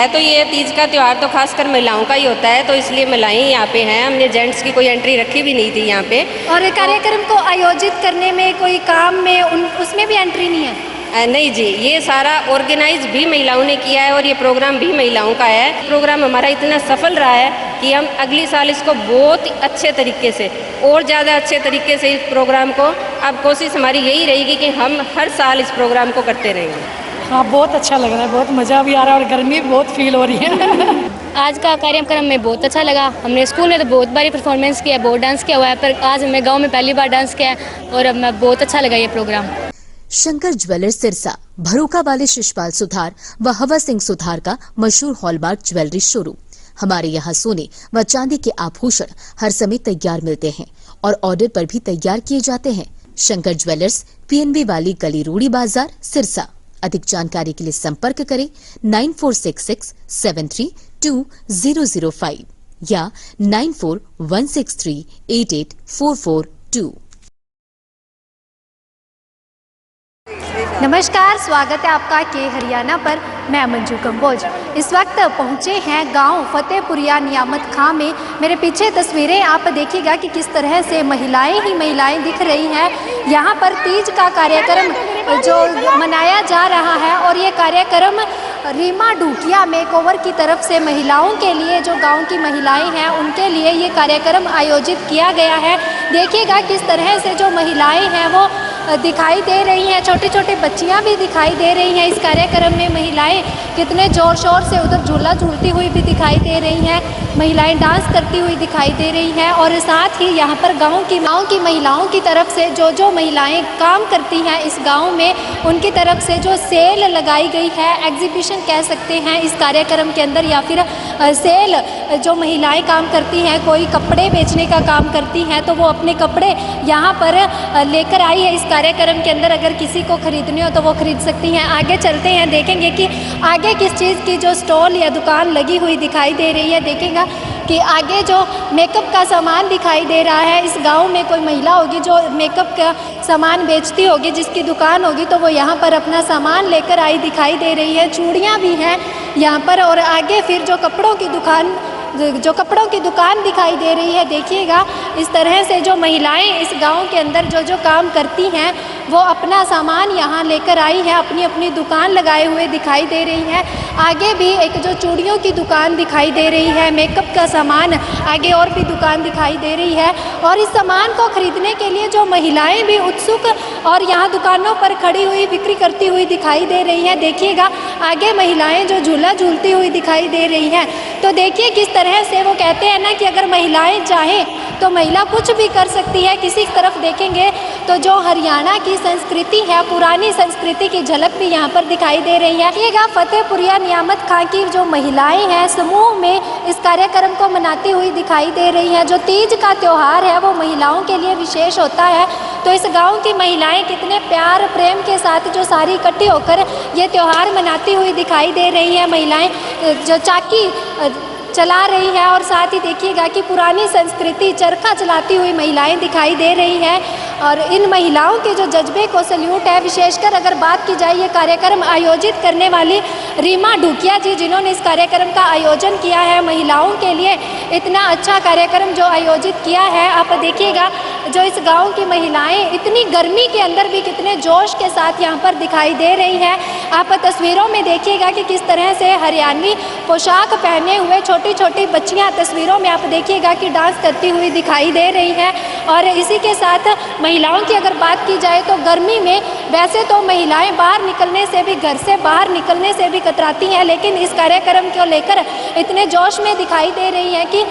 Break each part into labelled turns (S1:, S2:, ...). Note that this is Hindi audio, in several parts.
S1: तो ये तीज का त्यौहार तो खासकर महिलाओं का ही होता है, तो इसलिए महिलाएं यहाँ पे हैं। हमने जेंट्स की कोई एंट्री रखी भी नहीं थी यहाँ पे।
S2: और कार्यक्रम को आयोजित करने में कोई काम में उसमें भी एंट्री नहीं है?
S1: नहीं जी, ये सारा ऑर्गेनाइज भी महिलाओं ने किया है और ये प्रोग्राम भी महिलाओं का है। प्रोग्राम हमारा इतना सफल रहा है कि हम अगली साल इसको बहुत ही अच्छे तरीके से और ज़्यादा अच्छे तरीके से इस प्रोग्राम को, अब कोशिश हमारी यही रहेगी कि हम हर साल इस प्रोग्राम को करते रहेंगे।
S3: हाँ, बहुत अच्छा लग रहा है, बहुत मज़ा भी आ रहा है और गर्मी भी बहुत फील हो रही है।
S4: आज का कार्यक्रम में बहुत अच्छा लगा। हमने स्कूल में तो बहुत बारी परफॉर्मेंस किया, बहुत डांस किया हुआ है, पर आज हमें गांव में पहली बार डांस किया है और हमें बहुत अच्छा लगा ये प्रोग्राम।
S5: शंकर ज्वेलर्स सिरसा, भरोका वाले शिशपाल सुथार व हवा सिंह सुथार का मशहूर हॉलमार्क ज्वेलरी शोरूम। हमारे यहाँ सोने व चांदी के आभूषण हर समय तैयार मिलते हैं और ऑर्डर पर भी तैयार किए जाते हैं। शंकर ज्वेलर्स, PNB वाली गली, रूड़ी बाजार, सिरसा। अधिक जानकारी के लिए संपर्क करें 9466732005 या 9416388442।
S2: नमस्कार, स्वागत है आपका के हरियाणा पर। मैं मंजू कंबोज। इस वक्त पहुंचे हैं गांव फतेहपुरिया नियामत खां में। मेरे पीछे तस्वीरें आप देखिएगा कि किस तरह से महिलाएं ही महिलाएं दिख रही हैं। यहाँ पर तीज का कार्यक्रम जो मनाया जा रहा है और ये कार्यक्रम रीमा ढूकिया मेकओवर की तरफ से महिलाओं के लिए, जो गांव की महिलाएं हैं उनके लिए ये कार्यक्रम आयोजित किया गया है। देखिएगा किस तरह से जो महिलाएं हैं वो दिखाई दे रही हैं, छोटी छोटी बच्चियां भी दिखाई दे रही हैं। इस कार्यक्रम में महिलाएं कितने जोर शोर से उधर झूला झूलती हुई भी दिखाई दे रही हैं, महिलाएं डांस करती हुई दिखाई दे रही हैं। और साथ ही यहाँ पर गांव की महिलाओं की तरफ से जो महिलाएं काम करती हैं इस गांव में, उनकी तरफ से जो सेल लगाई गई है, एग्जीबिशन कह सकते हैं इस कार्यक्रम के अंदर, या फिर सेल, जो महिलाएं काम करती हैं, कोई कपड़े बेचने का काम करती हैं तो वो अपने कपड़े यहाँ पर लेकर आई है इस कार्यक्रम के अंदर। अगर किसी को खरीदने हो तो वो खरीद सकती हैं। आगे चलते हैं, देखेंगे कि आगे किस चीज़ की जो स्टॉल या दुकान लगी हुई दिखाई दे रही है। देखेगा कि आगे जो मेकअप का सामान दिखाई दे रहा है, इस गांव में कोई महिला होगी जो मेकअप का सामान बेचती होगी, जिसकी दुकान होगी, तो वो यहाँ पर अपना सामान लेकर आई दिखाई दे रही है। चूड़ियाँ भी हैं यहाँ पर। और आगे फिर जो कपड़ों की दुकान दिखाई दे रही है। देखिएगा इस तरह से जो महिलाएं इस गांव के अंदर जो काम करती हैं वो अपना सामान यहाँ लेकर आई है, अपनी अपनी दुकान लगाए हुए दिखाई दे रही है। आगे भी एक जो चूड़ियों की दुकान दिखाई दे रही है, मेकअप का सामान, आगे और भी दुकान दिखाई दे रही है। और इस सामान को खरीदने के लिए जो महिलाएं भी उत्सुक और यहाँ दुकानों पर खड़ी हुई बिक्री करती हुई दिखाई दे रही हैं। देखिएगा आगे महिलाएं जो झूला झूलती हुई दिखाई दे रही हैं। तो देखिए किस तरह से वो कहते हैं ना कि अगर महिलाएं चाहें तो महिला कुछ भी कर सकती है। किसी तरफ देखेंगे तो जो हरियाणा की संस्कृति है, पुरानी संस्कृति की झलक भी यहाँ पर दिखाई दे रही है। देखिएगा फतेहपुरिया नियामत खां की जो महिलाएं हैं समूह में इस कार्यक्रम को मनाती हुई दिखाई दे रही हैं। जो तीज का त्यौहार है वो महिलाओं के लिए विशेष होता है। तो इस गांव की महिलाएं कितने प्यार प्रेम के साथ जो सारी इकट्ठी होकर ये त्यौहार मनाती हुई दिखाई दे रही है। महिलाएं जो चाकी चला रही है और साथ ही देखिएगा कि पुरानी संस्कृति चरखा चलाती हुई महिलाएं दिखाई दे रही हैं। और इन महिलाओं के जो जज्बे को सल्यूट है। विशेषकर अगर बात की जाए ये कार्यक्रम आयोजित करने वाली रीमा ढूकिया जी, जिन्होंने इस कार्यक्रम का आयोजन किया है, महिलाओं के लिए इतना अच्छा कार्यक्रम जो आयोजित किया है। आप देखिएगा जो इस गांव की महिलाएं इतनी गर्मी के अंदर भी कितने जोश के साथ यहाँ पर दिखाई दे रही है। आप तस्वीरों में देखिएगा कि किस तरह से हरियाणवी पोशाक पहने हुए छोटी छोटी बच्चियाँ तस्वीरों में आप देखिएगा कि डांस करती हुई दिखाई दे रही हैं। और इसी के साथ महिलाओं की अगर बात की जाए तो गर्मी में वैसे तो महिलाएं बाहर निकलने से भी, घर से बाहर निकलने से भी कतराती हैं, लेकिन इस कार्यक्रम को लेकर इतने जोश में दिखाई दे रही हैं कि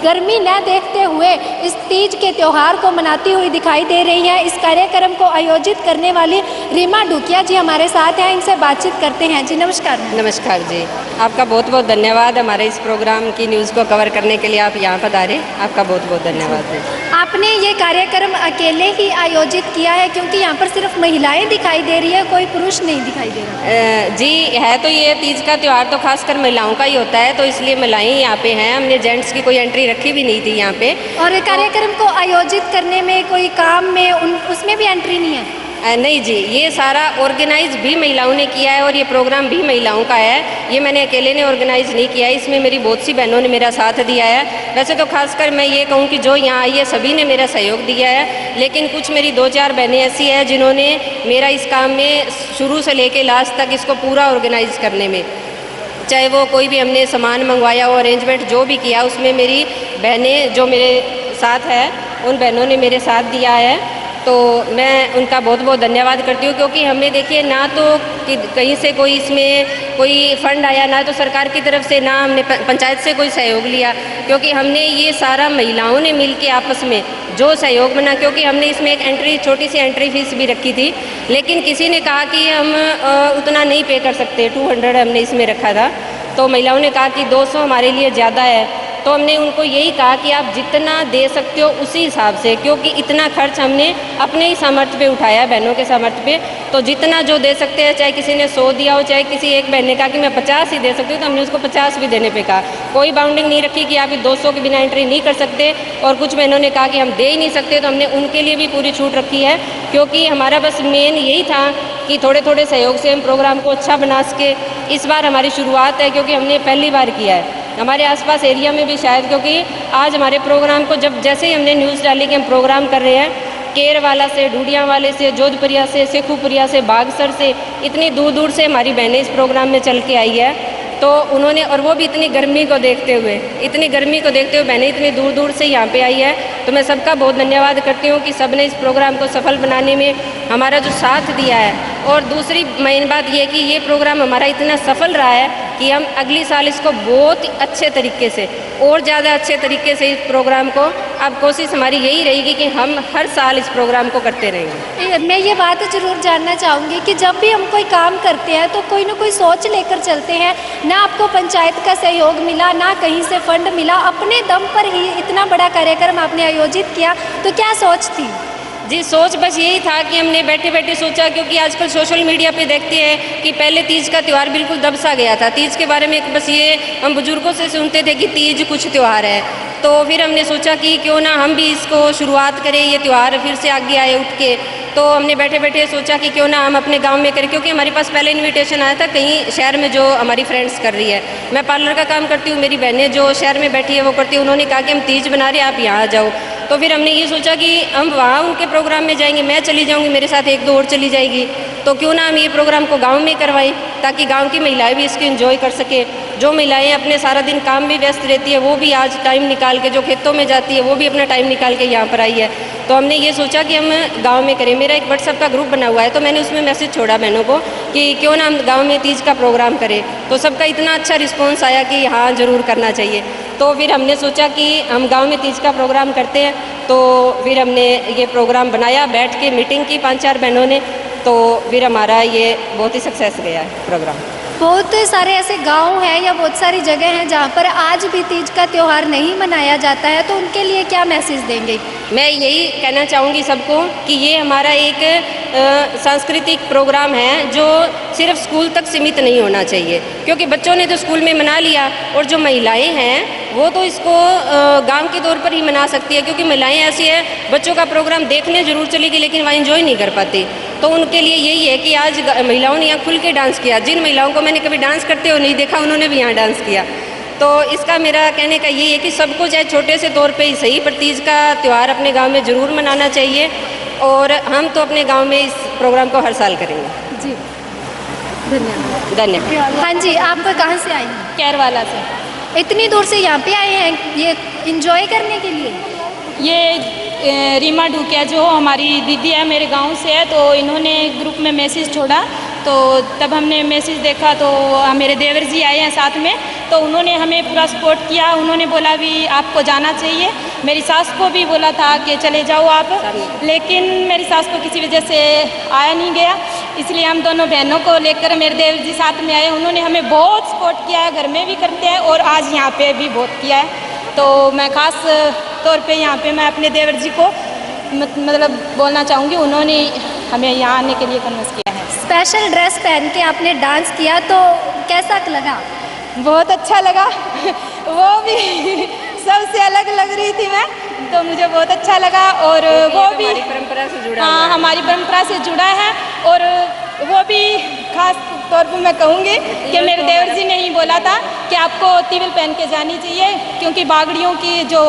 S2: गर्मी न देखते हुए इस तीज के त्यौहार को मनाती हुई दिखाई दे रही है। इस कार्यक्रम को आयोजित करने वाली रीमा ढूकिया जी हमारे साथ हैं, इनसे बातचीत करते हैं। जी नमस्कार।
S1: नमस्कार जी, आपका बहुत बहुत धन्यवाद। हमारे इस प्रोग्राम की न्यूज़ को कवर करने के लिए आप यहाँ पधारे, आपका बहुत बहुत धन्यवाद है।
S2: आपने ये कार्यक्रम अकेले ही आयोजित किया है, क्योंकि यहाँ पर सिर्फ महिलाएं दिखाई दे रही है, कोई पुरुष नहीं दिखाई दे रहा?
S1: जी है, तो ये तीज का त्यौहार तो खासकर महिलाओं का ही होता है, तो इसलिए महिलाएं यहाँ पे हैं। हमने जेंट्स की कोई एंट्री रखी भी नहीं थी यहाँ पे।
S2: और कार्यक्रम को आयोजित करने में कोई काम में उसमें भी एंट्री नहीं है?
S1: नहीं जी, ये सारा ऑर्गेनाइज भी महिलाओं ने किया है और ये प्रोग्राम भी महिलाओं का है। ये मैंने अकेले ने ऑर्गेनाइज नहीं किया है, इसमें मेरी बहुत सी बहनों ने मेरा साथ दिया है। वैसे तो खासकर मैं ये कहूँ कि जो यहाँ आई है सभी ने मेरा सहयोग दिया है, लेकिन कुछ मेरी 2-4 बहनें ऐसी हैं जिन्होंने मेरा इस काम में शुरू से लेकर लास्ट तक इसको पूरा ऑर्गेनाइज करने में, चाहे वो कोई भी हमने सामान मंगवाया हो, अरेंजमेंट जो भी किया, उसमें मेरी बहनें जो मेरे साथ है उन बहनों ने मेरे साथ दिया है। तो मैं उनका बहुत बहुत धन्यवाद करती हूँ, क्योंकि हमने देखिए ना तो कि कहीं से कोई इसमें कोई फंड आया, ना तो सरकार की तरफ से, ना हमने पंचायत से कोई सहयोग लिया, क्योंकि हमने ये सारा महिलाओं ने मिल के आपस में जो सहयोग बना। क्योंकि हमने इसमें एक छोटी सी एंट्री फीस भी रखी थी, लेकिन किसी ने कहा कि हम उतना नहीं पे कर सकते, 200 हमने इसमें रखा था। तो महिलाओं ने कहा कि 200 हमारे लिए ज़्यादा है, तो हमने उनको यही कहा कि आप जितना दे सकते हो उसी हिसाब से, क्योंकि इतना खर्च हमने अपने ही सामर्थ्य पे उठाया, बहनों के सामर्थ्य पे। तो जितना जो दे सकते हैं, चाहे किसी ने 100 दिया हो, चाहे किसी एक बहन ने कहा कि मैं 50 ही दे सकती हूँ, तो हमने उसको 50 भी देने पे कहा। कोई बाउंडिंग नहीं रखी कि आप 200 के बिना एंट्री नहीं कर सकते। और कुछ बहनों ने कहा कि हम दे ही नहीं सकते, तो हमने उनके लिए भी पूरी छूट रखी है, क्योंकि हमारा बस मेन यही था कि थोड़े थोड़े सहयोग से हम प्रोग्राम को अच्छा बना सके। इस बार हमारी शुरुआत है, क्योंकि हमने पहली बार किया है। हमारे आसपास एरिया में भी शायद, क्योंकि आज हमारे प्रोग्राम को जैसे ही हमने न्यूज़ डाली कि हम प्रोग्राम कर रहे हैं, केरवाला से, ढूडिया वाले से, जोधपुरिया से, शेखुपुरिया से, बागसर से, इतनी दूर दूर से हमारी बहनें इस प्रोग्राम में चल के आई है। तो उन्होंने, और वो भी इतनी गर्मी को देखते हुए बहनें इतनी दूर दूर से यहाँ पे आई है। तो मैं सबका बहुत धन्यवाद करती हूँ कि सब ने इस प्रोग्राम को सफल बनाने में हमारा जो साथ दिया है। और दूसरी मेन बात ये कि ये प्रोग्राम हमारा इतना सफल रहा है कि हम अगली साल इसको बहुत अच्छे तरीके से, और ज़्यादा अच्छे तरीके से इस प्रोग्राम को, अब कोशिश हमारी यही रहेगी कि हम हर साल इस प्रोग्राम को करते रहेंगे।
S2: मैं ये बात ज़रूर जानना चाहूँगी कि जब भी हम कोई काम करते हैं तो कोई ना कोई सोच लेकर चलते हैं, ना आपको पंचायत का सहयोग मिला, ना कहीं से फंड मिला, अपने दम पर ही इतना बड़ा कार्यक्रम आपने आयोजित किया, तो क्या सोच थी?
S1: जी, सोच बस यही था कि हमने बैठे बैठे सोचा, क्योंकि आजकल सोशल मीडिया पे देखते हैं कि पहले तीज का त्यौहार बिल्कुल दबसा गया था। तीज के बारे में बस ये हम बुजुर्गों से सुनते थे कि तीज कुछ त्यौहार है। तो फिर हमने सोचा कि क्यों ना हम भी इसको शुरुआत करें, ये त्यौहार फिर से आगे आए उठ के। तो हमने बैठे बैठे सोचा कि क्यों ना हम अपने गांव में करें, क्योंकि हमारे पास पहले इनविटेशन आया था कहीं शहर में जो हमारी फ्रेंड्स कर रही है। मैं पार्लर का काम करती हूँ, मेरी बहनें जो शहर में बैठी है वो करती है, उन्होंने कहा कि हम तीज बना रहे हैं, आप यहाँ आ जाओ। तो फिर हमने ये सोचा कि हम वहाँ उनके प्रोग्राम में जाएंगे, मैं चली जाऊँगी, मेरे साथ 1-2 और चली जाएगी, तो क्यों ना हम ये प्रोग्राम को गाँव में करवाएं, ताकि गाँव की महिलाएँ भी इसको एंजॉय कर सके। जो महिलाएं अपने सारा दिन काम में व्यस्त रहती है, वो भी आज टाइम निकाल के, जो खेतों में जाती है वो भी अपना टाइम निकाल के यहाँ पर आई है। तो हमने ये सोचा कि हम गांव में करें। मेरा एक व्हाट्सएप का ग्रुप बना हुआ है, तो मैंने उसमें मैसेज छोड़ा बहनों को कि क्यों ना हम गांव में तीज का प्रोग्राम करें। तो सबका इतना अच्छा रिस्पांस आया कि हाँ ज़रूर करना चाहिए। तो फिर हमने सोचा कि हम गांव में तीज का प्रोग्राम करते हैं। तो फिर हमने ये प्रोग्राम बनाया, बैठ के मीटिंग की 5-4 बहनों ने, तो फिर हमारा ये बहुत ही सक्सेस गया है प्रोग्राम।
S2: बहुत सारे ऐसे गांव हैं या बहुत सारी जगह हैं जहां पर आज भी तीज का त्यौहार नहीं मनाया जाता है, तो उनके लिए क्या मैसेज देंगे?
S1: मैं यही कहना चाहूँगी सबको कि ये हमारा एक सांस्कृतिक प्रोग्राम है जो सिर्फ स्कूल तक सीमित नहीं होना चाहिए, क्योंकि बच्चों ने तो स्कूल में मना लिया, और जो महिलाएं हैं वो तो इसको गांव के तौर पर ही मना सकती है, क्योंकि महिलाएं ऐसी है, बच्चों का प्रोग्राम देखने ज़रूर चलेगी लेकिन वहाँ एंजॉय नहीं कर पाती। तो उनके लिए यही है कि आज महिलाओं ने यहाँ खुल के डांस किया। जिन महिलाओं को मैंने कभी डांस करते हुए नहीं देखा, उन्होंने भी यहाँ डांस किया। तो इसका मेरा कहने का यही है कि सबको चाहे छोटे से तौर पे ही सही, पर तीज का त्यौहार अपने गांव में ज़रूर मनाना चाहिए, और हम तो अपने गांव में इस प्रोग्राम को हर साल करेंगे।
S2: जी, धन्यवाद।
S1: धन्यवाद।
S2: हाँ जी, आप कहाँ से आई हैं?
S4: केरवाला से।
S2: इतनी दूर से यहाँ पे आए हैं ये एंजॉय करने के लिए?
S6: ये रीमा ढूकिया जो हमारी दीदी है, मेरे गांव से है, तो इन्होंने ग्रुप में मैसेज छोड़ा, तो तब हमने मैसेज देखा, तो मेरे देवर जी आए हैं साथ में, तो उन्होंने हमें पूरा सपोर्ट किया। उन्होंने बोला भी आपको जाना चाहिए। मेरी सास को भी बोला था कि चले जाओ आप, लेकिन मेरी सास को किसी वजह से आया नहीं गया, इसलिए हम दोनों बहनों को लेकर मेरे देवर जी साथ में आए। उन्होंने हमें बहुत सपोर्ट किया है, घर में भी करते हैं और आज यहाँ पे भी बहुत किया है। तो मैं ख़ास तौर पे यहाँ पे मैं अपने देवर जी को मतलब बोलना चाहूँगी, उन्होंने हमें यहाँ आने के लिए कन्विंस किया है।
S2: स्पेशल ड्रेस पहन के आपने डांस किया, तो कैसा लगा?
S6: बहुत अच्छा लगा। वो भी सबसे अलग लग रही थी मैं, तो मुझे बहुत अच्छा लगा। और वो भी
S1: हमारी परंपरा से जुड़ा
S6: हाँ, हमारी परंपरा से जुड़ा है। और वो भी खास तौर पर मैं कहूँगी कि मेरे देवर जी ने ही बोला था कि आपको तिवल पहन के जानी चाहिए, क्योंकि बागड़ियों की जो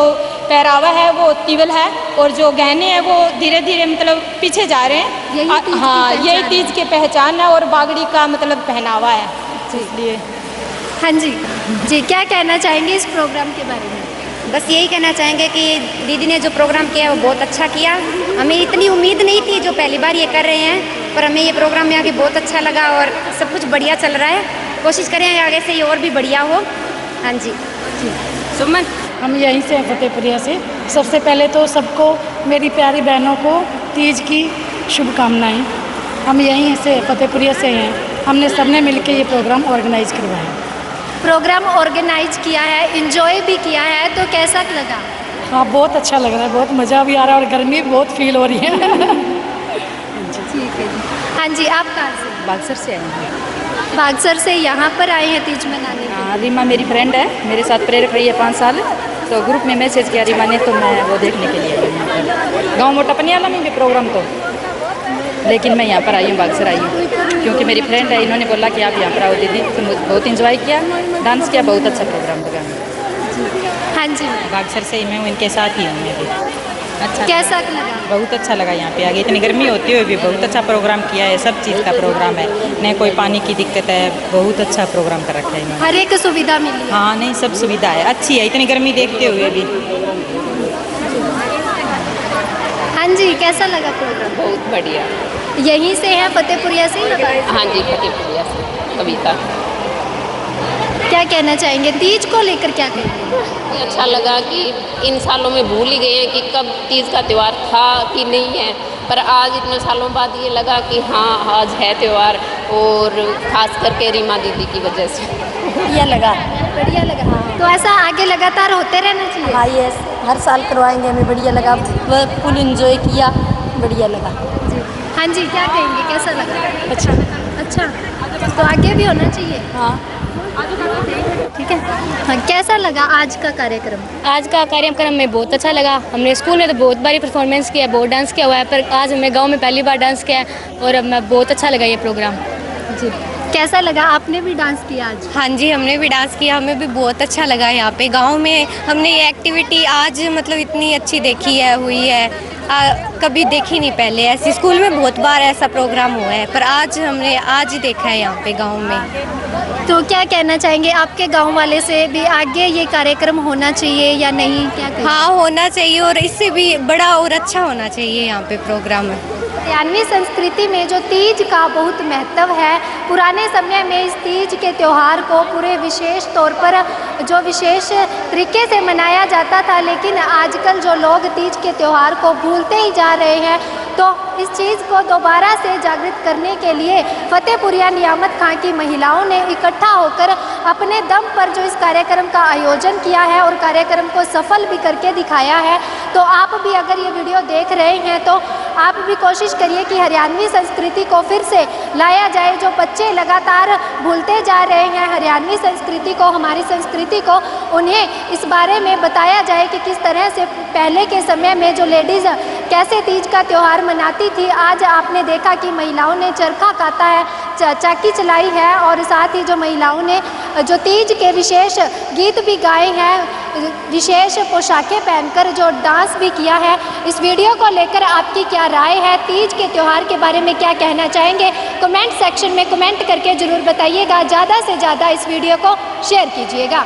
S6: पहरावा है वो तिवल है, और जो गहने हैं वो धीरे धीरे मतलब पीछे जा रहे हैं। हाँ, यही तीज की पहचान है और बागड़ी का मतलब पहनावा है, इसलिए।
S2: हाँ जी, क्या कहना चाहेंगे इस प्रोग्राम के बारे में?
S7: बस यही कहना चाहेंगे कि दीदी ने जो प्रोग्राम किया वो बहुत अच्छा किया। हमें इतनी उम्मीद नहीं थी जो पहली बार ये कर रहे हैं, पर हमें ये प्रोग्राम में आके बहुत अच्छा लगा और सब कुछ बढ़िया चल रहा है। कोशिश करें आगे से ये और भी बढ़िया हो। हाँ जी।
S1: सुमन,
S3: हम यहीं से हैं, फतेहपुरिया से। सबसे पहले तो सबको, मेरी प्यारी बहनों को तीज की शुभकामनाएं। हम यहीं से फतेहपुरिया से हैं, हमने सबने मिलकर ये प्रोग्राम ऑर्गेनाइज करवाया।
S2: प्रोग्राम ऑर्गेनाइज किया है, एंजॉय भी किया है, तो कैसा लगा?
S3: हाँ, बहुत अच्छा लग रहा है, बहुत मज़ा भी आ रहा है और गर्मी भी बहुत फील हो रही है।
S2: ठीक है जी। हाँ जी, आप कहाँ से?
S8: बागसर से आए हैं।
S2: बागसर से यहाँ पर आए हैं तीज मनाने के?
S8: हाँ, रीमा मेरी फ्रेंड है, मेरे साथ प्रेरक रही है 5 साल। तो ग्रुप में मैसेज किया रीमा ने, तो मैं वो देखने के लिए आई हूँ यहाँ पर। गाँव मोटापनियाला में भी प्रोग्राम तो, लेकिन मैं यहाँ पर आई हूँ, बागसर आई हूँ, क्योंकि मेरी फ्रेंड है, इन्होंने बोला कि आप यहाँ पर आओ दीदी। तो मुझे बहुत इंजॉय किया, डांस किया, बहुत अच्छा प्रोग्राम लगा।
S2: हाँ जी,
S9: बागसर से ही मैं उनके साथ ही हूँ। मैं भी अच्छा,
S2: कैसा लगा?
S9: बहुत अच्छा लगा। यहाँ पे आगे इतनी गर्मी होती हुई भी बहुत अच्छा प्रोग्राम किया है। सब चीज़ का प्रोग्राम है, नहीं कोई पानी की दिक्कत है, बहुत अच्छा प्रोग्राम कर रखा है इन्होंने।
S2: हर एक सुविधा मिली है?
S9: हाँ, नहीं सब सुविधा है, अच्छी है, इतनी गर्मी देखते हुए भी।
S2: हाँ जी, कैसा लगा प्रोग्राम?
S1: बहुत बढ़िया।
S2: यहीं से है, फतेहपुरिया से ही लगा?
S1: हाँ जी, फतेहपुरिया से कविता।
S2: क्या कहना चाहेंगे तीज को लेकर? क्या कहेंगे?
S1: अच्छा लगा कि इन सालों में भूल ही गए हैं कि कब तीज का त्यौहार था कि नहीं है, पर आज इतने सालों बाद ये लगा कि हाँ आज है त्यौहार, और ख़ास करके रीमा दीदी की वजह से।
S7: बढ़िया लगा।
S2: बढ़िया लगा। तो ऐसा आगे लगातार होते रहना चाहिए?
S7: हाँ, ये हर साल करवाएंगे, हमें बढ़िया लगा, फुल एंजॉय किया, बढ़िया लगा।
S2: हाँ जी, क्या कहेंगे, कैसा लगा? अच्छा, तो आगे भी होना चाहिए।
S7: हाँ,
S2: ठीक है। हाँ, कैसा लगा आज का कार्यक्रम?
S4: आज का कार्यक्रम में बहुत अच्छा लगा। हमने स्कूल में तो बहुत बारी परफॉर्मेंस किया, बहुत डांस किया हुआ है, पर आज हमने गांव में पहली बार डांस किया है और अब मैं बहुत अच्छा लगा ये प्रोग्राम।
S2: जी, कैसा लगा? आपने भी डांस किया आज?
S7: हाँ जी, हमने भी डांस किया, हमें भी बहुत अच्छा लगा। यहाँ पे गांव में हमने ये एक्टिविटी आज मतलब इतनी अच्छी देखी है, हुई है, कभी देखी नहीं पहले ऐसी। स्कूल में बहुत बार ऐसा प्रोग्राम हुआ है, पर हमने आज ही देखा है यहाँ पे गांव में।
S2: तो क्या कहना चाहेंगे, आपके गांव वाले से भी आगे ये कार्यक्रम होना चाहिए या नहीं? क्या कहेंगे?
S7: हाँ, होना चाहिए, और इससे भी बड़ा और अच्छा होना चाहिए यहाँ पे प्रोग्राम।
S2: हरियाणवी संस्कृति में जो तीज का बहुत महत्व है, पुराने समय में इस तीज के त्यौहार को पूरे विशेष तौर पर जो विशेष तरीके से मनाया जाता था, लेकिन आजकल जो लोग तीज के त्यौहार को भूलते ही जा रहे हैं, तो इस चीज़ को दोबारा से जागृत करने के लिए फतेहपुरिया नियामत खां की महिलाओं ने इकट्ठा होकर अपने दम पर जो इस कार्यक्रम का आयोजन किया है और कार्यक्रम को सफल भी करके दिखाया है। तो आप भी अगर ये वीडियो देख रहे हैं तो आप भी कोशिश करिए कि हरियाणवी संस्कृति को फिर से लाया जाए। जो बच्चे लगातार भूलते जा रहे हैं हरियाणवी संस्कृति को, हमारी संस्कृति को, उन्हें इस बारे में बताया जाए कि किस तरह से पहले के समय में जो लेडीज़ कैसे तीज का त्यौहार मनाती थी। आज आपने देखा कि महिलाओं ने चरखा काता है, चाकी चलाई है, और साथ ही जो महिलाओं ने जो तीज के विशेष गीत भी गाए हैं, विशेष पोशाकें पहनकर जो डांस भी किया है। इस वीडियो को लेकर आपकी क्या राय है? तीज के त्यौहार के बारे में क्या कहना चाहेंगे? कमेंट सेक्शन में कमेंट करके ज़रूर बताइएगा। ज़्यादा से ज़्यादा इस वीडियो को शेयर कीजिएगा।